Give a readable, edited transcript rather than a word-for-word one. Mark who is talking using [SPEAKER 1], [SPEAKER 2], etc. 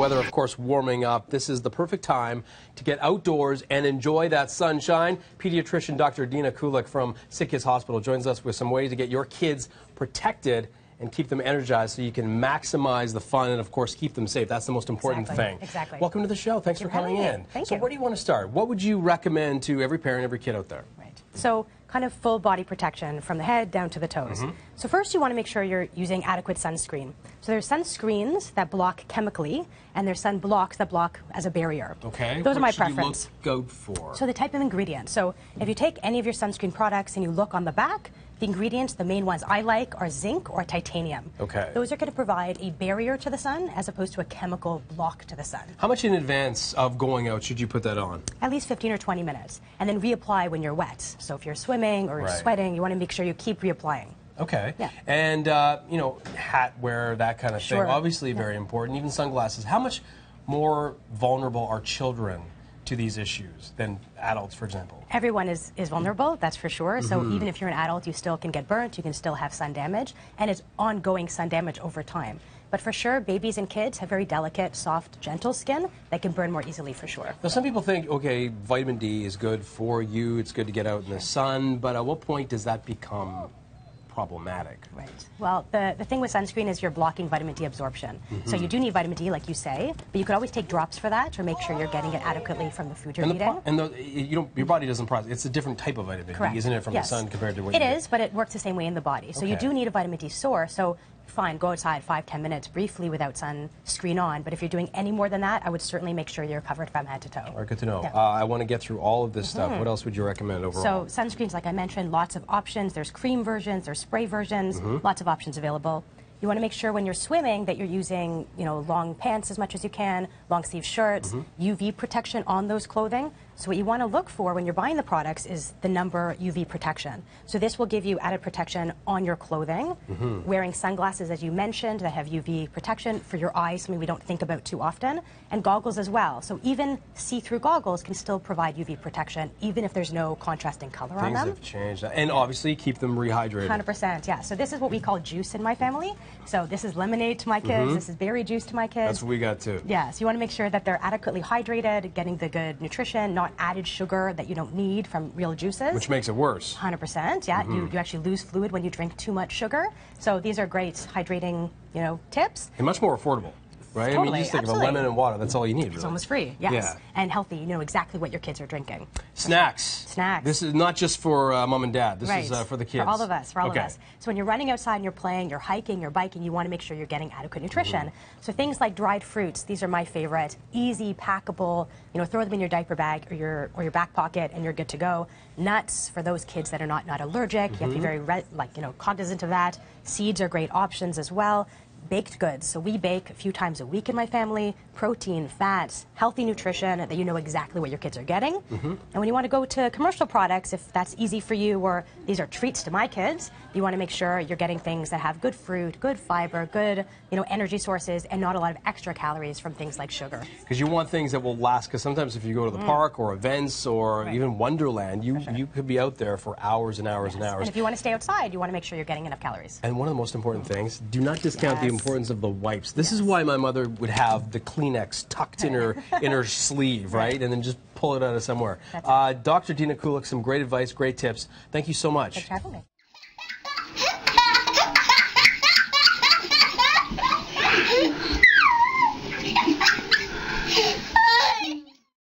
[SPEAKER 1] weather, of course, warming up. This is the perfect time to get outdoors and enjoy that sunshine. Pediatrician Dr. Dina Kulik from Sick Kids Hospital joins us with some ways to get your kids protected and keep them energized so you can maximize the fun and, of course, keep them safe. That's the most important thing.
[SPEAKER 2] Exactly.
[SPEAKER 1] Welcome to the show. Thanks for coming in.
[SPEAKER 2] Thank you.
[SPEAKER 1] So where do you want to start? What would you recommend to every parent, every kid out there?
[SPEAKER 2] Right. So kind of full body protection from the head down to the toes. So first you want to make sure you're using adequate sunscreen. So there's sunscreens that block chemically, and there's sun blocks that block as a barrier.
[SPEAKER 1] Okay.
[SPEAKER 2] Those are my
[SPEAKER 1] What should
[SPEAKER 2] preference.
[SPEAKER 1] you look out for?
[SPEAKER 2] So the type of ingredient. So if you take any of your sunscreen products and you look on the back, the ingredients, the main ones I like are zinc or titanium.
[SPEAKER 1] Okay.
[SPEAKER 2] Those are going to provide a barrier to the sun as opposed to a chemical block to the sun.
[SPEAKER 1] How much in advance of going out should you put that on?
[SPEAKER 2] At least 15 or 20 minutes. And then reapply when you're wet. So if you're swimming or sweating, you want to make sure you keep reapplying.
[SPEAKER 1] Okay.
[SPEAKER 2] Yeah.
[SPEAKER 1] And, you know, hat wear, that kind of thing, obviously very important. Even sunglasses. How much more vulnerable are children to these issues than adults, for example?
[SPEAKER 2] Everyone is vulnerable, that's for sure. So even if you're an adult, you still can get burnt, you can still have sun damage, and it's ongoing sun damage over time. But for sure, babies and kids have very delicate, soft, gentle skin that can burn more easily for sure.
[SPEAKER 1] Now, some people think, okay, vitamin D is good for you, it's good to get out in the sun, but at what point does that become problematic?
[SPEAKER 2] Right. Well, the thing with sunscreen is you're blocking vitamin D absorption. So you do need vitamin D, like you say, but you could always take drops for that or make sure you're getting it adequately from the food you're eating.
[SPEAKER 1] Your body doesn't process. It's a different type of vitamin D, isn't it, from the sun compared to what you
[SPEAKER 2] It is, but it works the same way in the body. So you do need a vitamin D source. So fine, go outside 5-10 minutes briefly without sunscreen on. But if you're doing any more than that, I would certainly make sure you're covered from head to toe.
[SPEAKER 1] All right, good to know.
[SPEAKER 2] Yeah.
[SPEAKER 1] I want to get through all of this stuff. What else would you recommend overall?
[SPEAKER 2] So sunscreens, like I mentioned, lots of options. There's cream versions, there's spray versions, lots of options available. You want to make sure when you're swimming that you're using, you know, long pants as much as you can, long sleeve shirts, UV protection on those clothing. So what you want to look for when you're buying the products is the number UV protection. So this will give you added protection on your clothing. Wearing sunglasses, as you mentioned, that have UV protection for your eyes, something we don't think about too often, and goggles as well. So even see-through goggles can still provide UV protection, even if there's no contrasting color on them.
[SPEAKER 1] Things have changed. And obviously keep them rehydrated.
[SPEAKER 2] 100%, yeah. So this is what we call juice in my family. So this is lemonade to my kids, this is berry juice to my kids.
[SPEAKER 1] That's what we got too.
[SPEAKER 2] Yeah, so you want to make sure that they're adequately hydrated, getting the good nutrition, not added sugar that you don't need from real juices.
[SPEAKER 1] Which makes it worse.
[SPEAKER 2] 100%, yeah. You actually lose fluid when you drink too much sugar. So these are great hydrating, you know, tips.
[SPEAKER 1] And much more affordable. Right?
[SPEAKER 2] Totally,
[SPEAKER 1] I mean, you just think of a lemon and water. That's all you need, really.
[SPEAKER 2] It's almost free, yes.
[SPEAKER 1] Yeah.
[SPEAKER 2] And healthy. You know exactly what your kids are drinking.
[SPEAKER 1] Snacks.
[SPEAKER 2] Snacks.
[SPEAKER 1] This is not just for mom and dad. This is for the kids.
[SPEAKER 2] For all of us, of us. So when you're running outside and you're playing, you're hiking, you're biking, you want to make sure you're getting adequate nutrition. So things like dried fruits, these are my favorite. Easy, packable, you know, throw them in your diaper bag or your back pocket and you're good to go. Nuts, for those kids that are not allergic, you have to be very, cognizant of that. Seeds are great options as well. Baked goods. So we bake a few times a week in my family. Protein, fats, healthy nutrition that you know exactly what your kids are getting. And when you want to go to commercial products, if that's easy for you or these are treats to my kids, you want to make sure you're getting things that have good fruit, good fiber, good energy sources, and not a lot of extra calories from things like sugar.
[SPEAKER 1] Because you want things that will last. Because sometimes if you go to the park or events or even Wonderland, you could be out there for hours and hours and hours.
[SPEAKER 2] And if you want to stay outside, you want to make sure you're getting enough calories.
[SPEAKER 1] And one of the most important things, do not discount the importance of the wipes. This is why my mother would have the Kleenex tucked in her sleeve, right? And then just pull it out of somewhere. Dr. Dina Kulik, some great advice, great tips. Thanks so much.
[SPEAKER 2] Thanks for having me.